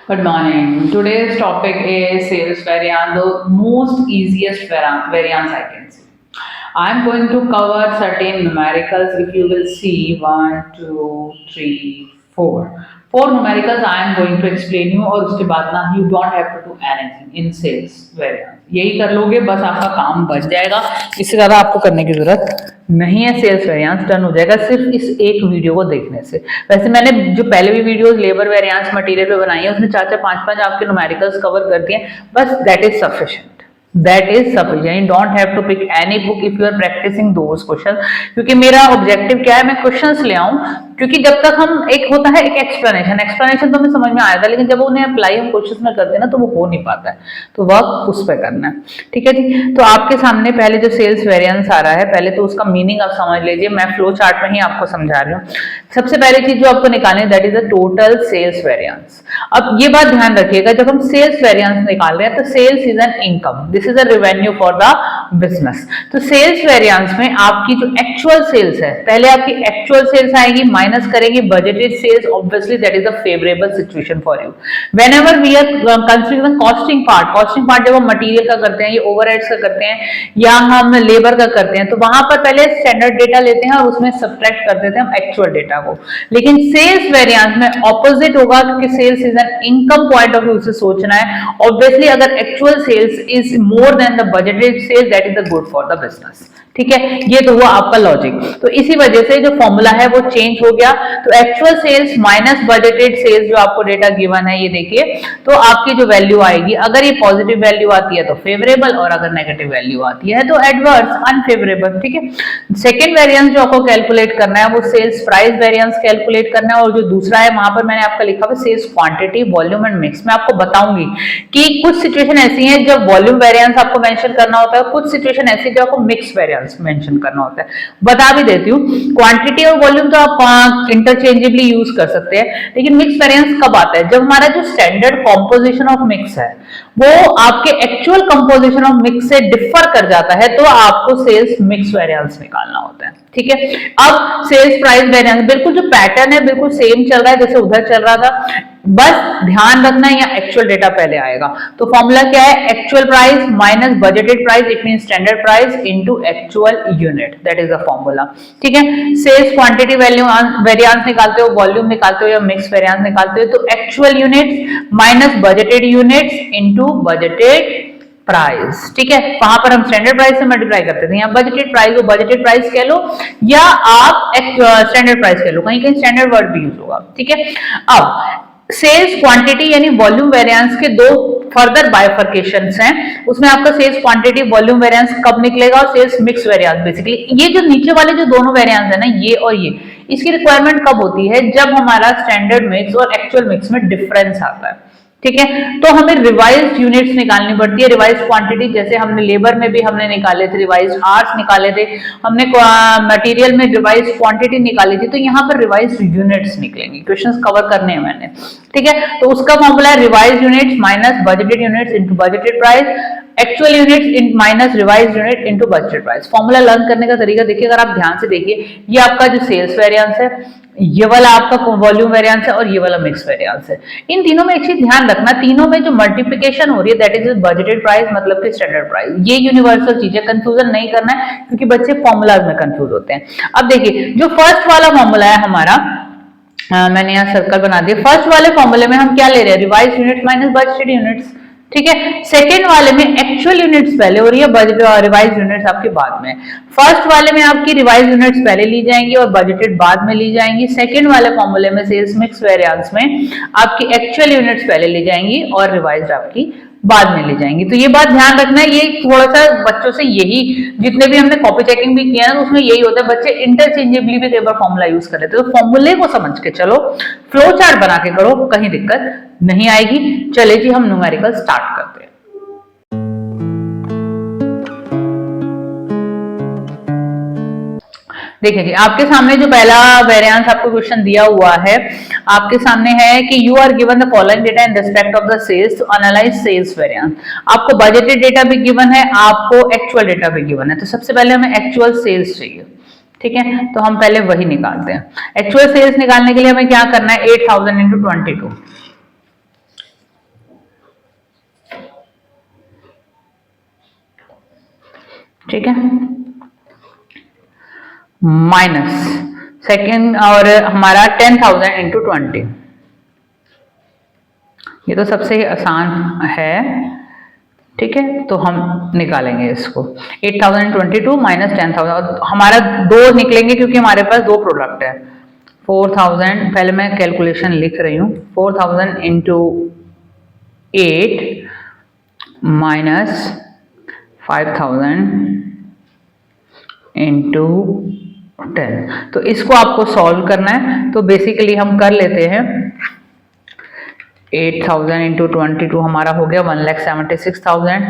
Good morning. Today's topic is sales variance, the most easiest variance I can see. I'm going to cover certain numericals. If you will see 1, 2, 3, 4. 4 numericals I am going to explain you और उसके बाद ना you don't have to do anything in sales variance. यही कर लोगे बस आपका काम बच जाएगा, इससे ज़्यादा आपको करने की ज़रूरत नहीं है। सेल्स वेरिएंस डन हो जाएगा सिर्फ इस एक वीडियो को देखने से। वैसे मैंने जो पहले भी वीडियोस लेबर वेरिएंस मटेरियल पे बनाई है उसमें 4-4 5-5 आपके न्यूमेरिकल्स कवर कर दिए, बस that is sufficient. That is sufficient. You don't have to pick any book if you are practising those question, क्योंकि मेरा ऑब्जेक्टिव क्या है, मैं क्वेश्चंस ले आऊं, क्योंकि जब तक हम एक होता है एक एक्सप्लेनेशन तो हमें समझ में आया था, लेकिन जब उन्हें अप्लाई हम क्वेश्चंस में करते हैं ना तो वो हो नहीं पाता है, तो वर्क उस पर करना है। ठीक है जी, तो आपके सामने पहले जो सेल्स वेरिएंस आ रहा है, पहले तो उसका मीनिंग आप समझ लीजिए, मैं फ्लो चार्ट में ही आपको समझा रही हूँ। सबसे पहली चीज जो आपको निकालनी है that is the total sales variance. अब ये बात ध्यान रखिएगा, जब हम सेल्स वेरिएंस निकाल रहे हैं तो sales is an income, this is a revenue for the business. तो सेल्स वेरिएंस में आपकी जो एक्चुअल सेल्स है, पहले आपकी एक्चुअल सेल्स आएगी, माइनस करेंगे budgeted sales, obviously that is a favourable situation for you. Whenever we are considering costing part जब हम मटेरियल का करते हैं, ये ओवरहेड्स का करते हैं या हम लेबर का करते हैं, तो वहां पर पहले स्टैंडर्ड डेटा लेते हैं और उसमें सब्ट्रैक्ट कर देते हैं हम एक्चुअल डेटा को। लेकिन सेल्स वेरिएंस में ऑपोजिट होगा, क्योंकि sales is an income point of view से सोचना है। ऑब्वियसली अगर actual sales is more than the budgeted sales that is the good for the business. ठीक है, ये तो हुआ आपका लॉजिक। तो इसी वजह से जो फॉर्मूला है वो चेंज हो गया, तो actual sales minus budgeted sales जो आपको डेटा गिवन है ये देखिए, तो आपकी जो वैल्यू आएगी, अगर ये पॉजिटिव वैल्यू आती है तो फेवरेबल, और अगर नेगेटिव वैल्यू आती है तो एडवर्स, अनफेवरेबल। ठीक है, सेकेंड वेरिएंस जो आपको कैलकुलेट करना है वो सेल्स प्राइस वेरिएंस कैलकुलेट करना है, और जो दूसरा है वहां पर मैंने आपका लिखा हुआ sales quantity, volume and mix. मैं आपको बताऊंगी कि कुछ सिचुएशन ऐसी है जब वॉल्यूम वेरिएंस आपको मेंशन करना होता है, कुछ सिचुएशन ऐसी जो आपको मिक्स वेरिएंस मेंशन करना होता है। बता भी देती हूँ, क्वांटिटी और वॉल्यूम तो आप इंटरचेंजेबली यूज कर सकते हैं, लेकिन मिक्स वेरिएंस कब आता है, जब हमारा जो स्टैंडर्ड कॉम्पोजिशन ऑफ मिक्स है वो आपके एक्चुअल कंपोजिशन ऑफ मिक्स से डिफर कर जाता है, तो आपको सेल्स मिक्स वेरिएंस निकालना होता है। ठीक है, अब सेल्स प्राइस वेरिएंस बिल्कुल जो पैटर्न है बिल्कुल सेम चल रहा है जैसे उधर चल रहा था, बस ध्यान रखना है यहाँ एक्चुअल डेटा पहले आएगा। तो फॉर्मूला क्या है, actual price minus budgeted price, it mean standard price into actual unit, that is the formula. ठीक है, सेल्स क्वांटिटी वैल्यू वेरिएंस निकालते हो, वॉल्यूम निकालते हो या मिक्स वेरिएंस निकालते हो, तो actual units minus budgeted units into budgeted price. ठीक है, वहां पर हम स्टैंडर्ड प्राइस से मल्टीप्लाई करते थे, यहाँ बजटेड प्राइस हो, बजटेड प्राइस कह लो या आप स्टैंडर्ड प्राइस कह लो, कहीं कहीं स्टैंडर्ड वर्ड भी यूज होगा। ठीक है, अब सेल्स क्वांटिटी यानी वॉल्यूम वेरिएंस के दो फर्दर बाइफर्केशंस हैं, उसमें आपका सेल्स क्वांटिटी वॉल्यूम वेरिएंस कब निकलेगा, और सेल्स मिक्स वेरिएंस। बेसिकली ये जो नीचे वाले जो दोनों वेरिएंस है ना, ये और ये, इसकी रिक्वायरमेंट कब होती है, जब हमारा स्टैंडर्ड मिक्स और एक्चुअल मिक्स में डिफरेंस आता है। ठीक है, तो हमें रिवाइज्ड यूनिट्स निकालनी पड़ती है, रिवाइज्ड क्वांटिटी, जैसे हमने लेबर में भी हमने निकाले थे, रिवाइज्ड आवर्स निकाले थे, हमने मटेरियल में रिवाइज्ड क्वांटिटी निकाली थी, तो यहाँ पर रिवाइज्ड यूनिट्स निकलेंगे, क्वेश्चंस कवर करने हैं मैंने। ठीक है, तो उसका फॉर्मूला है revised units minus budgeted units into budgeted price, actual units minus revised unit into budgeted price. Formula learn करने का तरीका देखिए, अगर आप ध्यान से देखिए, ये आपका जो सेल्स वेरिएंस है, ये वाला आपका वॉल्यूम वेरिएंस है, और ये वाला मिक्स वेरिएंस है। इन तीनों में एक चीज ध्यान रखना, तीनों में जो मल्टीप्लिकेशन हो रही है दैट इज बजटेड प्राइस, मतलब कि स्टैंडर्ड प्राइस। ये यूनिवर्सल चीज है, कंफ्यूजन नहीं करना है, क्योंकि बच्चे फॉर्मूलाज में कंफ्यूज होते हैं। अब देखिए, जो फर्स्ट वाला फॉर्मूला है हमारा, मैंने यहाँ सर्कल बना दिया, फर्स्ट वाले फॉर्मूले में हम क्या ले रहे हैं, revised units minus budgeted units. ठीक है, सेकेंड वाले में एक्चुअल यूनिट्स पहले हो रही है, रिवाइज्ड यूनिट्स आपके बाद में। फर्स्ट वाले में आपकी रिवाइज्ड यूनिट्स पहले ली जाएंगी और बजटेड बाद में ली जाएंगी। सेकेंड वाले फॉर्मूले में सेल्स मिक्स वेरिएंस में आपकी एक्चुअल यूनिट्स पहले ली जाएंगी और रिवाइज्ड आपकी बाद में ले जाएंगी। तो ये बात ध्यान रखना है, ये थोड़ा सा बच्चों से यही, जितने भी हमने कॉपी चेकिंग भी किया ना, उसमें यही होता है, बच्चे इंटरचेंजेबली भी कई बार फॉर्मूला यूज कर लेते हैं। तो फॉर्मूले को समझ के चलो, फ्लो चार्ट बना के करो, कहीं दिक्कत नहीं आएगी। चले जी, हम न्यूमेरिकल स्टार्ट करते हैं। देखिए जी, आपके सामने जो पहला वेरिएंस आपको क्वेश्चन दिया हुआ है, आपके सामने है कि you are given the following data in respect of the sales to analyse sales variance. आपको बजटेड डेटा भी गिवन है, आपको एक्चुअल डेटा भी गिवन है, तो सबसे पहले हमें एक्चुअल सेल्स चाहिए। ठीक है, तो हम पहले वही निकालते हैं। एक्चुअल सेल्स निकालने के लिए हमें क्या करना है, 8000 into 22, ठीक है, माइनस सेकेंड और हमारा 10,000 इंटू 20, ये तो सबसे ही आसान है, ठीक है, तो हम निकालेंगे इसको 8,022 माइनस 10,000, और हमारा दो निकलेंगे क्योंकि हमारे पास दो प्रोडक्ट है। 4,000, पहले मैं कैलकुलेशन लिख रही हूँ, 4,000 इंटू 8 माइनस 5,000 इंटू 10, तो इसको आपको सॉल्व करना है। तो बेसिकली हम कर लेते हैं, 8,000 इंटू 22 हमारा हो गया 1,76,000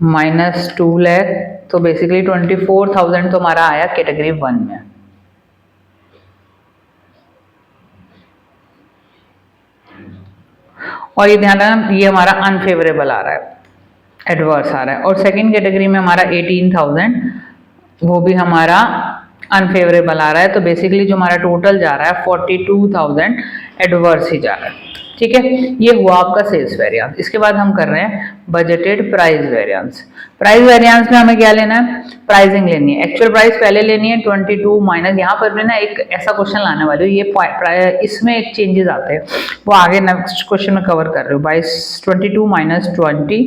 माइनस 2 लाख, तो बेसिकली 24,000 तो हमारा आया कैटेगरी 1 में। और ये ध्यान रखना, ये हमारा अनफेवरेबल आ रहा है, एडवर्स आ रहा है। और सेकंड कैटेगरी में हमारा 18,000, वो भी हमारा अनफेवरेबल आ रहा है। तो बेसिकली जो हमारा टोटल जा रहा है 42,000 एडवर्स ही जा रहा है, ठीक है। ये हुआ आपका सेल्स वेरिएंस। इसके बाद हम कर रहे हैं budgeted price variance. Price variance में हमें क्या लेना है, प्राइसिंग लेनी है, एक्चुअल प्राइस पहले लेनी है 22 माइनस, यहाँ पर भी ना एक ऐसा क्वेश्चन लाने वाले हो, ये इसमें एक चेंजेस आते हैं, वो आगे नेक्स्ट क्वेश्चन में कवर कर रहे हो। 22 minus 20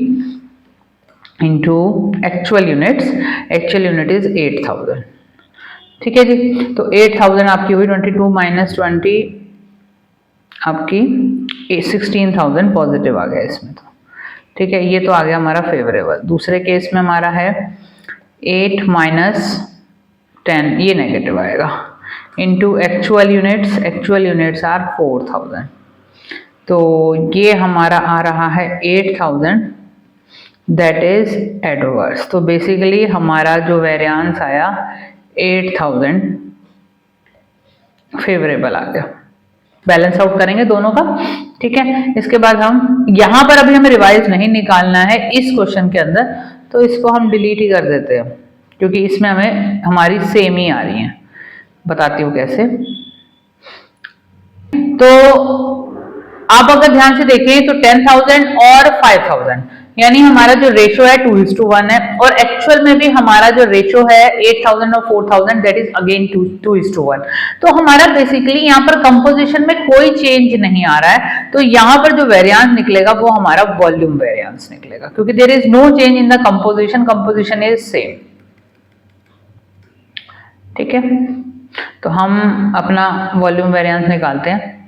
into actual units, actual unit is 8,000, ठीक है जी। तो 8,000 आपकी हुई, 22 माइनस 20 आपकी 16,000 पॉजिटिव आ गया इसमें, तो ठीक है, ये तो आ गया हमारा फेवरेबल। दूसरे केस में हमारा है 8 माइनस 10, ये नेगेटिव आएगा, इंटू एक्चुअल यूनिट्स आर 4,000, तो ये हमारा आ रहा है 8,000, दैट इज एडवर्स। तो बेसिकली हमारा जो वेरिएंस आया 8,000 फेवरेबल आ गया। बैलेंस आउट करेंगे दोनों का, ठीक है। इसके बाद हम यहां पर अभी हमें रिवाइज नहीं निकालना है इस क्वेश्चन के अंदर, तो इसको हम डिलीट ही कर देते हैं क्योंकि इसमें हमें हमारी सेम ही आ रही है। बताती हूँ कैसे। तो आप अगर ध्यान से देखें तो 10,000 और 5,000, यानी हमारा जो रेशो है 2:1 है, और एक्चुअल में भी हमारा जो रेशो है 8,000 और 4,000 दैट इज अगेन 2:1। तो हमारा बेसिकली यहाँ पर कंपोजिशन में कोई चेंज नहीं आ रहा है, तो यहाँ पर जो वेरिएंस निकलेगा वो हमारा वॉल्यूम वेरिएंस निकलेगा, क्योंकि there is no change in the composition is same, ठीक है। तो हम अपना वॉल्यूम वेरिएंस निकालते हैं।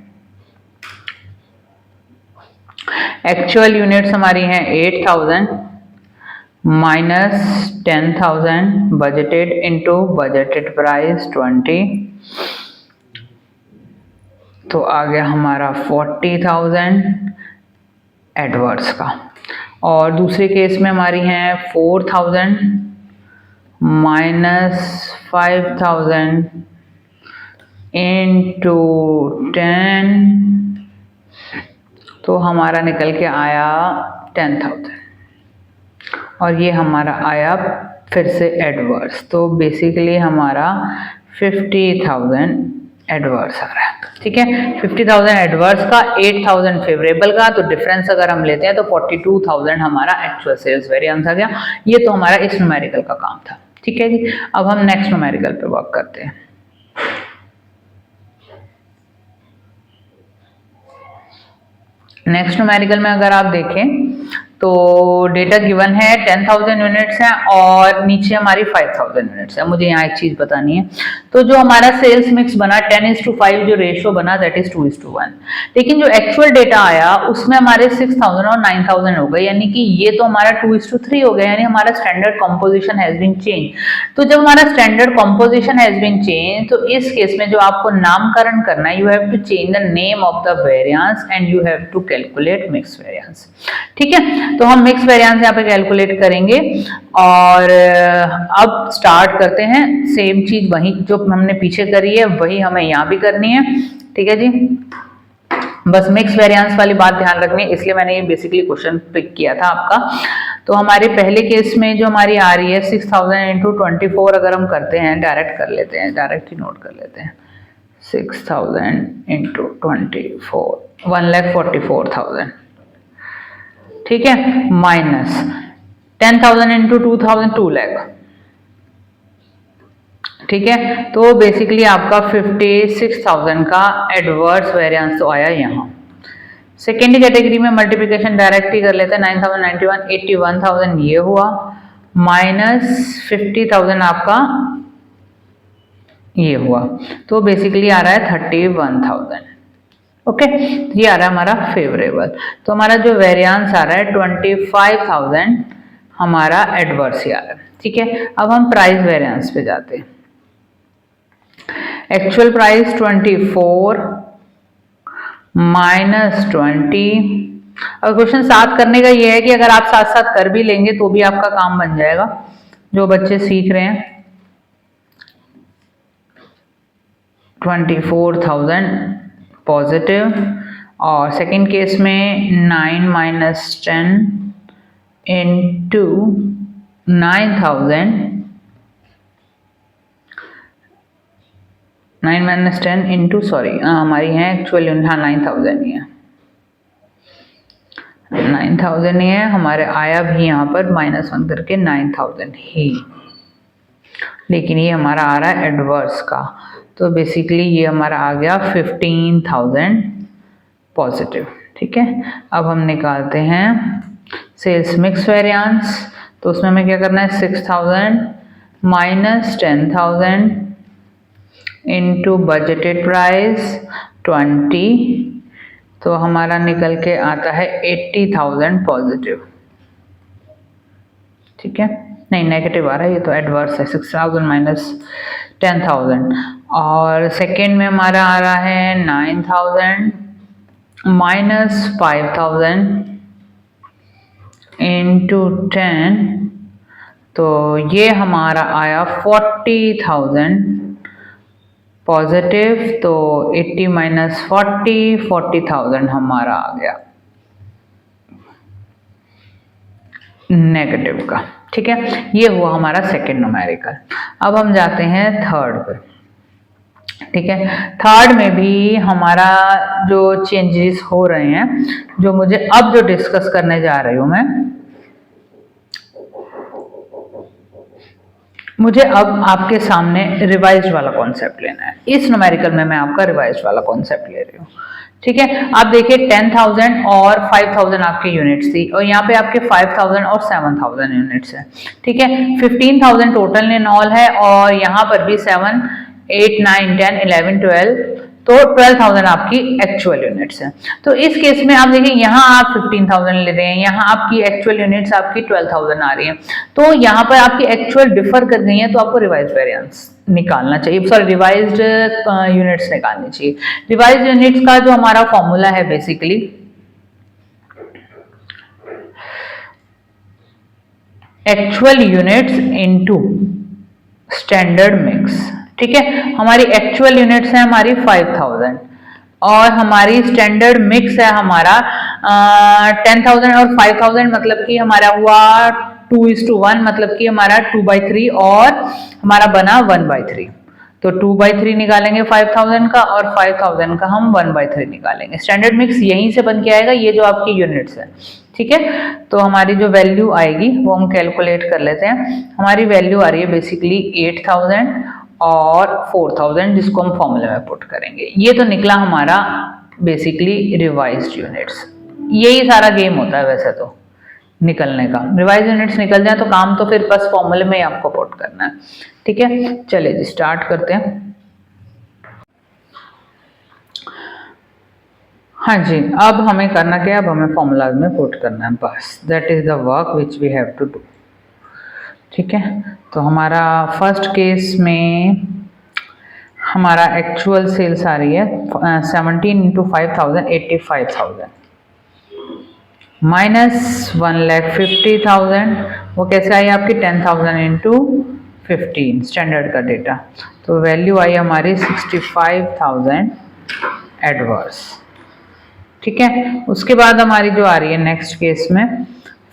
एक्चुअल यूनिट्स हमारी हैं 8,000 minus 10,000 budgeted into budgeted price 20, तो आ गया हमारा 40,000 एडवर्स का। और दूसरे केस में हमारी हैं 4,000 माइनस 5,000 इंटू 10, तो हमारा निकल के आया 10,000, और ये हमारा आया फिर से एडवर्स। तो बेसिकली हमारा 50,000 एडवर्स आ रहा है, ठीक है। 50,000 एडवर्स का, 8,000 फेवरेबल का, तो डिफरेंस अगर हम लेते हैं तो 42,000 हमारा एक्चुअल सेल्स वेरिएंस आ गया। ये तो हमारा इस न्यूमेरिकल का काम था, ठीक है जी। अब हम नेक्स्ट न्यूमेरिकल पे वर्क करते हैं। नेक्स्ट न्यूमेरिकल में अगर आप देखें तो डेटा गिवन है 10,000 यूनिट्स हैं और नीचे हमारी 5,000 यूनिट्स है। मुझे यहाँ एक चीज बतानी है, तो जो हमारा सेल्स मिक्स बना 10:5 जो रेशियो बना दैट इज 2:1, लेकिन जो एक्चुअल डेटा आया उसमें हमारे 6,000 और 9,000 हो गए, यानी कि ये तो हमारा 2:3 हो गया, यानी हमारा standard composition has been change. तो जब हमारा standard composition has been change, तो इस केस में जो आपको नामकरण करना है, you have to change the name of the variance and you have to calculate mix variance, ठीक है। तो हम मिक्स वेरिएंस यहाँ पे कैलकुलेट करेंगे और अब स्टार्ट करते हैं। सेम चीज वही जो हमने पीछे करी है वही हमें यहाँ भी करनी है, ठीक है जी। बस मिक्स वेरिएंस वाली बात ध्यान रखनी है, इसलिए मैंने ये बेसिकली क्वेश्चन पिक किया था आपका। तो हमारे पहले केस में जो हमारी आ रही है 6,000 इंटू 24, अगर हम करते हैं डायरेक्ट कर लेते हैं, डायरेक्ट ही नोट कर लेते हैं। 6,000 इंटू 24 1,44,000, ठीक है, माइनस 10,000 इंटू 2,000 2 लाख, ठीक है, तो बेसिकली आपका 56,000 का एडवर्स वेरिएंस तो आया यहाँ। सेकेंड कैटेगरी में मल्टीप्लिकेशन डायरेक्ट ही कर लेते हैं। 9,091 81,000 ये हुआ, माइनस 50,000 आपका ये हुआ, तो बेसिकली आ रहा है 31,000। ओके, ये आ रहा है हमारा फेवरेबल। तो हमारा जो वेरिएंस आ रहा है 25,000 हमारा एडवर्स ही आ रहा है। ठीक है, अब हम प्राइस वेरिएंस पे जाते हैं। Actual price 24 minus 20। अब क्वेश्चन साथ करने का ये है कि अगर आप साथ साथ कर भी लेंगे तो भी आपका काम बन जाएगा, जो बच्चे सीख रहे हैं। 24,000 पॉजिटिव, और सेकेंड केस में 9 minus 10 into 9,000, 9 minus 10 into sorry हमारी है एक्चुअल यूनिट, हाँ 9,000 ही है, 9,000 ही है हमारे, आया भी यहाँ पर -1 करके 9,000 ही, लेकिन ये हमारा आ रहा है एडवर्स का, तो बेसिकली ये हमारा आ गया 15,000 पॉजिटिव। ठीक है, अब हम निकालते हैं सेल्स मिक्स वेरिएंस, तो उसमें हमें क्या करना है 6,000 माइनस 10,000 इंटू बजटेड प्राइस 20, तो हमारा निकल के आता है 80,000 पॉजिटिव। ठीक है, नहीं नेगेटिव आ रहा है, ये तो एडवर्स है, 6,000 माइनस 10,000, और सेकेंड में हमारा आ रहा है 9,000 माइनस 5,000 इंटू 10, तो ये हमारा आया 40,000 पॉजिटिव, तो 80 माइनस 40,000 हमारा आ गया नेगेटिव का। ठीक है, ये हुआ हमारा सेकेंड न्यूमेरिकल। अब हम जाते हैं थर्ड पे। ठीक है, थर्ड में भी हमारा जो चेंजेस हो रहे हैं, जो मुझे अब जो डिस्कस करने जा रही हूं मैं, मुझे अब आपके सामने रिवाइज वाला कॉन्सेप्ट लेना है। इस न्यूमेरिकल में मैं आपका रिवाइज वाला कॉन्सेप्ट ले रही हूँ। ठीक है, आप देखिए 10,000 और 5,000 आपकी यूनिट्स थी, और यहाँ पे आपके 5,000 और 7,000 यूनिट्स है। ठीक है, 15,000 टोटल इन ऑल है, और यहाँ पर भी 7, 8, 9, 10, 11, 12, तो 12,000 आपकी एक्चुअल यूनिट्स है। तो इस केस में आप देखिए यहाँ आप 15,000 ले रहे हैं, यहाँ आपकी एक्चुअल यूनिट्स आपकी 12,000 आ रही है, तो यहाँ पर आपकी एक्चुअल डिफर कर गई है, तो आपको रिवाइज वेरिएंस निकालना चाहिए, सॉरी रिवाइज्ड यूनिट्स निकालनी चाहिए। रिवाइज्ड यूनिट्स का जो हमारा फॉर्मूला है basically actual units into standard mix. ठीक है, हमारी एक्चुअल यूनिट्स है हमारी 5,000, और हमारी स्टैंडर्ड मिक्स है हमारा 10,000 और 5,000, मतलब कि हमारा हुआ 2:1, मतलब कि हमारा 2/3, और हमारा बना 1/3, तो 2/3 निकालेंगे 5,000 का, और 5,000 का हम 1/3 निकालेंगे। स्टैंडर्ड मिक्स यहीं से बन के आएगा, ये जो आपकी यूनिट्स है। ठीक है, तो हमारी जो वैल्यू आएगी वो हम कैलकुलेट कर लेते हैं। हमारी वैल्यू आ रही है बेसिकली 8,000 और 4,000, जिसको हम फॉर्मूले में पुट करेंगे। ये तो निकला हमारा बेसिकली रिवाइज्ड यूनिट्स। यही सारा गेम होता है वैसे तो निकलने का, रिवाइज यूनिट्स निकल जाए तो काम तो फिर बस फॉर्मूले में ही आपको पुट करना है। ठीक है, चलिए जी स्टार्ट करते हैं। हाँ जी, अब हमें करना क्या है, अब हमें फॉर्मूला में पुट करना है बस, that is the work which we have to do. ठीक है, तो हमारा फर्स्ट केस में हमारा एक्चुअल सेल्स आ रही है 17 इंटू 5,000 85,000 माइनस 1,50,000, वो कैसे आई आपकी 10,000 इंटू 15 स्टैंडर्ड का डेटा, तो वैल्यू आई हमारी 65,000 एडवर्स। ठीक है, उसके बाद हमारी जो आ रही है नेक्स्ट केस में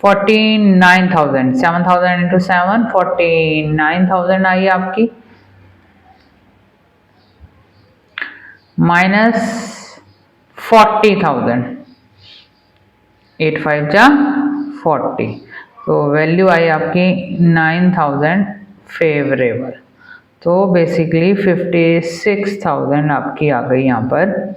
49,000, 7,000 इंटू 7 49,000 आई आपकी, माइनस 40,000, 8 5 जा 40, तो वैल्यू आई आपकी 9,000 फेवरेबल। तो बेसिकली 56,000 आपकी आ गई यहाँ पर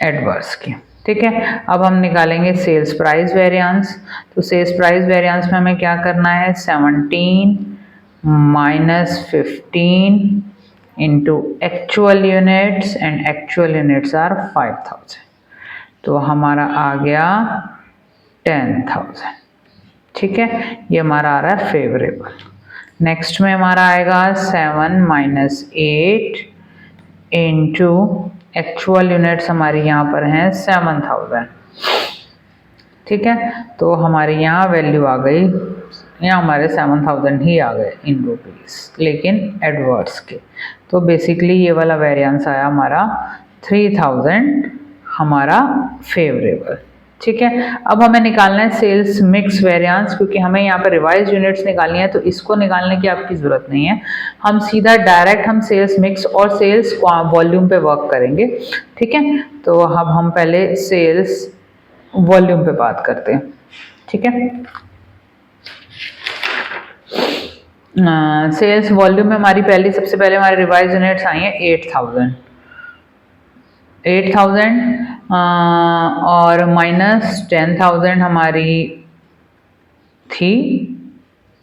एडवर्स की। ठीक है, अब हम निकालेंगे सेल्स प्राइस वेरिएंस। तो सेल्स प्राइस वेरिएंस में हमें क्या करना है, 17 minus 15 into actual units, and actual units are 5,000, तो हमारा आ गया 10,000। ठीक है, ये हमारा आ रहा है फेवरेबल। नेक्स्ट में हमारा आएगा 7 माइनस 8 इंटू एक्चुअल यूनिट्स हमारी यहाँ पर हैं 7,000। ठीक है, तो हमारी यहाँ वैल्यू आ गई, यहाँ हमारे 7,000 ही आ गए इन रुपीस, लेकिन एडवर्स के। तो बेसिकली ये वाला वेरिएंस आया हमारा 3,000 हमारा फेवरेबल। ठीक है, अब हमें निकालना है सेल्स मिक्स वेरिएंस, क्योंकि हमें यहाँ पर रिवाइज यूनिट्स निकालनी है, तो इसको निकालने की आपकी ज़रूरत नहीं है। हम सीधा डायरेक्ट हम सेल्स मिक्स और सेल्स वॉल्यूम पे वर्क करेंगे। ठीक है, तो अब हम पहले सेल्स वॉल्यूम पे बात करते हैं। ठीक है, सेल्स वॉल्यूम में हमारी सबसे पहले हमारी रिवाइज यूनिट्स आई हैं 8,000 और माइनस 10,000 हमारी थी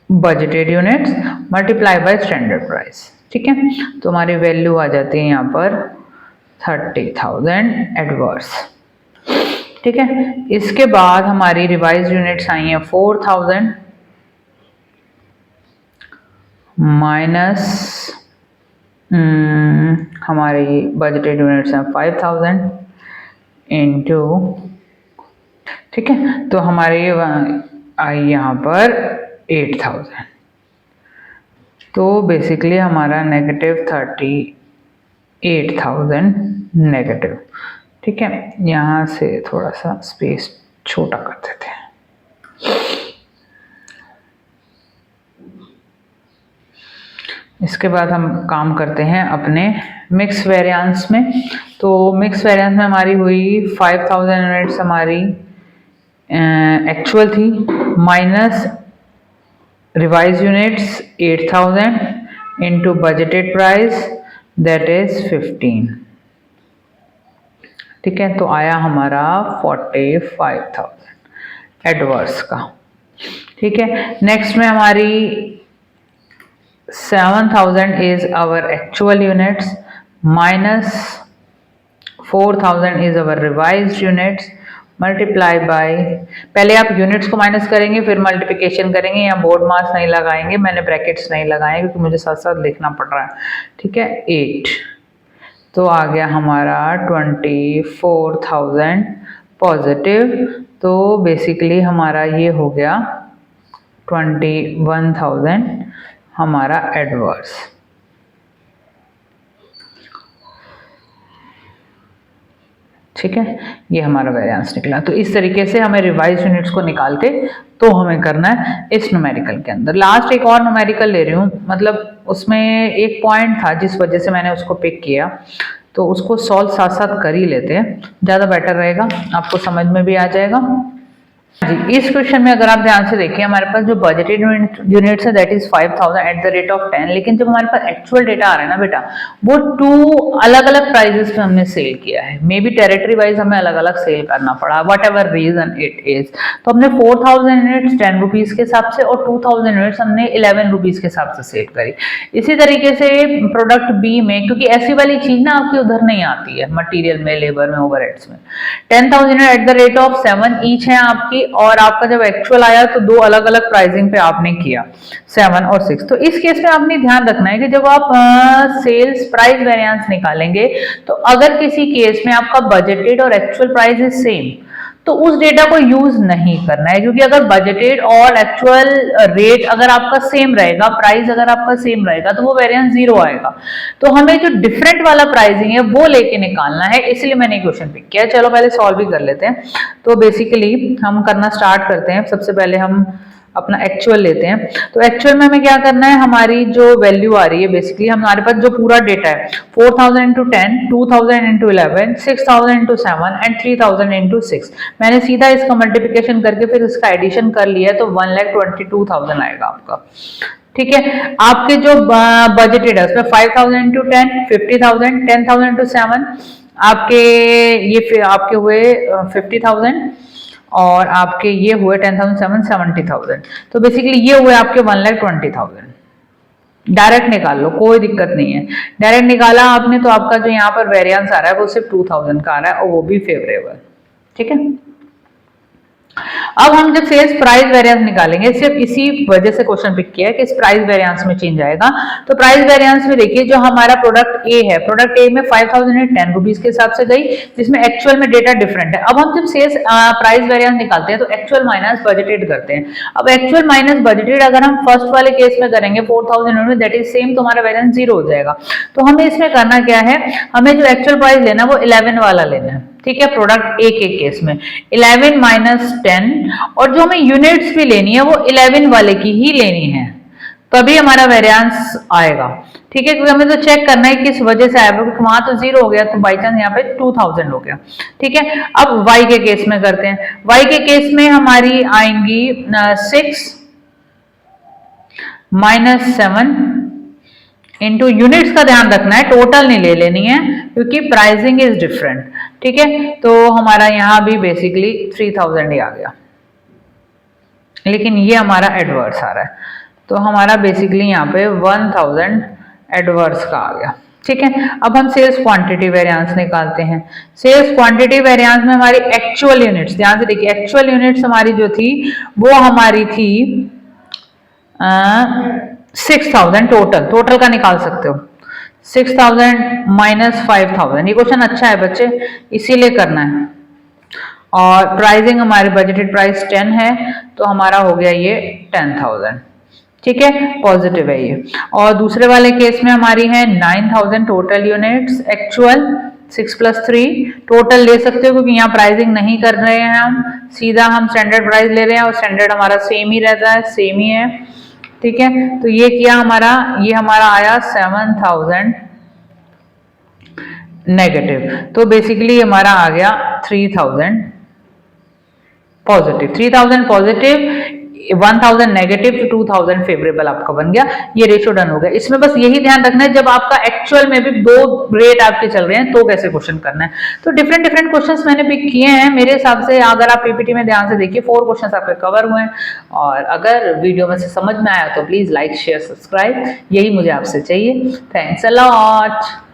budgeted units multiply by standard price. ठीक है, तो हमारी वैल्यू आ जाती है यहाँ पर 30,000 एडवर्स। ठीक है, इसके बाद हमारी रिवाइज यूनिट्स आई हैं 4,000 माइनस हमारी बजटेड यूनिट्स हैं 5,000 इंटू, ठीक है, तो हमारी आई यहाँ पर 8,000, तो बेसिकली हमारा नेगेटिव 38,000 नेगेटिव। ठीक है, यहाँ से थोड़ा सा स्पेस छोटा कर देते हैं। इसके बाद हम काम करते हैं अपने मिक्स वेरिएंस में। तो मिक्स वेरिएंस में हमारी हुई 5,000 यूनिट्स हमारी एक्चुअल थी, minus revise units 8,000 into budgeted price that is 15। ठीक है, तो आया हमारा 45,000 एडवर्स का। ठीक है, नेक्स्ट में हमारी 7,000 is our actual units minus 4,000 is our revised units multiply by, पहले आप यूनिट्स को माइनस करेंगे फिर मल्टीप्लिकेशन करेंगे, यहाँ बोर्ड मार्क्स नहीं लगाएंगे, मैंने ब्रैकेट्स नहीं लगाए क्योंकि मुझे साथ साथ लिखना पड़ रहा है। ठीक है, 8, तो आ गया हमारा 24,000 पॉजिटिव, तो बेसिकली हमारा ये हो गया 21,000 हमारा एडवर्स। ठीक है, ये हमारा वेरिएंस निकला। तो इस तरीके से हमें रिवाइज यूनिट्स को निकाल के तो हमें करना है इस न्यूमेरिकल के अंदर। लास्ट एक और न्यूमेरिकल ले रही हूँ, मतलब उसमें एक पॉइंट था जिस वजह से मैंने उसको पिक किया, तो उसको सॉल्व साथ साथ कर ही लेते हैं, ज़्यादा बेटर रहेगा, आपको समझ में भी आ जाएगा। जी, इस क्वेश्चन में अगर आप ध्यान से देखिए, हमारे पास जो बजटेड यूनिट्स है that is 5,000 at the rate of 10, लेकिन जब हमारे पास एक्चुअल डेटा आ रहा है ना बेटा, वो 2 अलग अलग प्राइजेस पे हमने सेल किया है, मे बी टेरिटरी वाइज हमें अलग अलग सेल करना पड़ा, whatever reason it is. तो हमने 4,000 यूनिट्स 10 रुपीज के हिसाब से और 2,000 यूनिट्स हमने 11 रुपीज के हिसाब से सेल करी। इसी तरीके से प्रोडक्ट बी में, क्योंकि ऐसी वाली चीज ना आपकी उधर नहीं आती है, मटीरियल में, लेबर में, ओवरहेड्स में, 10,000 at the rate of 7 each है आपकी, और आपका जब एक्चुअल आया तो 2 अलग अलग प्राइसिंग पे आपने किया 7 और 6। तो इस केस में आपने ध्यान रखना है कि जब आप सेल्स प्राइस वेरिएंस निकालेंगे, तो अगर किसी केस में आपका बजटेड और एक्चुअल प्राइस इज सेम, तो उस डेटा को यूज नहीं करना है, क्योंकि अगर बजटेड और एक्चुअल रेट अगर आपका सेम रहेगा, प्राइस अगर आपका सेम रहेगा, तो वो वेरिएंस 0 आएगा। तो हमें जो डिफरेंट वाला प्राइसिंग है वो लेके निकालना है, इसलिए मैंने क्वेश्चन पिक किया। चलो पहले सॉल्व भी कर लेते हैं। तो बेसिकली हम करना स्टार्ट करते हैं। सबसे पहले हम अपना एक्चुअल लेते हैं। तो एक्चुअल में हमें क्या करना है, हमारी जो वैल्यू आ रही है, बेसिकली हमारे पास जो पूरा डेटा है 4,000 into 10, 2,000 into 11, 6,000 into 7 and 3,000 into 6। मैंने सीधा इसका मल्टीप्लिकेशन करके फिर इसका एडिशन कर लिया, तो 1,22,000 आएगा आपका। ठीक है। आपके जो बजटेड है उसमें 5,000 इंटू 10 50,000, 10,000 इंटू 7 आपके ये फिर आपके हुए 50,000 और आपके ये हुए 10,007 70,000। तो बेसिकली ये हुए आपके 1,20,000। डायरेक्ट निकाल लो, कोई दिक्कत नहीं है। डायरेक्ट निकाला आपने तो आपका जो यहाँ पर वेरिएंस आ रहा है वो सिर्फ 2,000 का आ रहा है और वो भी फेवरेबल। ठीक है। अब हम जब सेल्स प्राइस वेरिएंस निकालेंगे, सिर्फ इसी वजह से क्वेश्चन पिक किया है कि इस प्राइस वेरिएंस में चेंज आएगा। तो प्राइस वेरिएंस में देखिए जो हमारा प्रोडक्ट ए है, प्रोडक्ट ए में 5,010 रुपीज के हिसाब से गई, जिसमें एक्चुअल में डेटा डिफरेंट है। अब हम जब सेल्स प्राइस वेरिएंस निकालते हैं तो एक्चुअल माइनस बजटेड करते हैं। अब एक्चुअल माइनस बजटेड अगर हम फर्स्ट वाले केस में करेंगे 4,000 दैट इज सेम, तो हमारा वेरिएंस 0 हो जाएगा। तो हमें इसमें करना क्या है, हमें जो एक्चुअल प्राइस लेना है वो 11 वाला लेना है। ठीक है, प्रोडक्ट ए के केस में 11 माइनस 10, और जो हमें यूनिट्स भी लेनी है वो 11 वाले की ही लेनी है, तभी हमारा वेरिएंस आएगा। ठीक है, क्योंकि हमें तो चेक करना है किस वजह से आया, क्योंकि वहां तो 0 हो गया तो बाई चांस यहाँ पे 2,000 हो गया। ठीक है, अब y के केस में करते हैं। y के केस में हमारी आएंगी 6 माइनस 7 इंटू यूनिट्स का ध्यान रखना है, टोटल नहीं ले लेनी है क्योंकि प्राइसिंग इज डिफरेंट। ठीक है, तो हमारा यहाँ भी बेसिकली 3,000 ही आ गया, लेकिन ये हमारा एडवर्स आ रहा है, तो हमारा बेसिकली यहाँ पे 1,000 एडवर्स का आ गया। ठीक है, अब हम सेल्स क्वांटिटी वेरिएंस निकालते हैं। सेल्स क्वांटिटी वेरिएंस में हमारी एक्चुअल यूनिट्स, ध्यान से देखिए, एक्चुअल यूनिट्स हमारी जो थी वो हमारी थी 6,000 टोटल का निकाल सकते हो। 6,000 माइनस 5,000, ये क्वेश्चन अच्छा है बच्चे, इसीलिए करना है। और प्राइसिंग हमारी बजटेड प्राइस 10 है, तो हमारा हो गया ये 10,000। ठीक है, पॉजिटिव है ये। और दूसरे वाले केस में हमारी है 9,000 टोटल यूनिट्स, एक्चुअल 6 + 3 टोटल ले सकते हो, क्योंकि यहाँ प्राइसिंग नहीं कर रहे हैं हम, सीधा हम स्टैंडर्ड प्राइस ले रहे हैं और स्टैंडर्ड हमारा सेम ही रहता है, सेम ही है। ठीक है, तो ये किया हमारा, ये हमारा आया 7,000 नेगेटिव, तो बेसिकली हमारा आ गया 3,000 पॉजिटिव। 3,000 पॉजिटिव, 1,000 नेगेटिव, 2,000 फेवरेबल आपका बन गया। ये रेशो डन हो गया। इसमें बस यही ध्यान रखना है, जब आपका एक्चुअल में भी 2 रेट आपके चल रहे हैं तो कैसे क्वेश्चन करना है। तो डिफरेंट क्वेश्चंस मैंने पिक किए हैं मेरे हिसाब से। अगर आप पीपीटी में ध्यान से देखिए 4 क्वेश्चंस आपके कवर हुए हैं, और अगर वीडियो में से समझ में आया तो प्लीज लाइक शेयर सब्सक्राइब, यही मुझे आपसे चाहिए। Thanks a lot.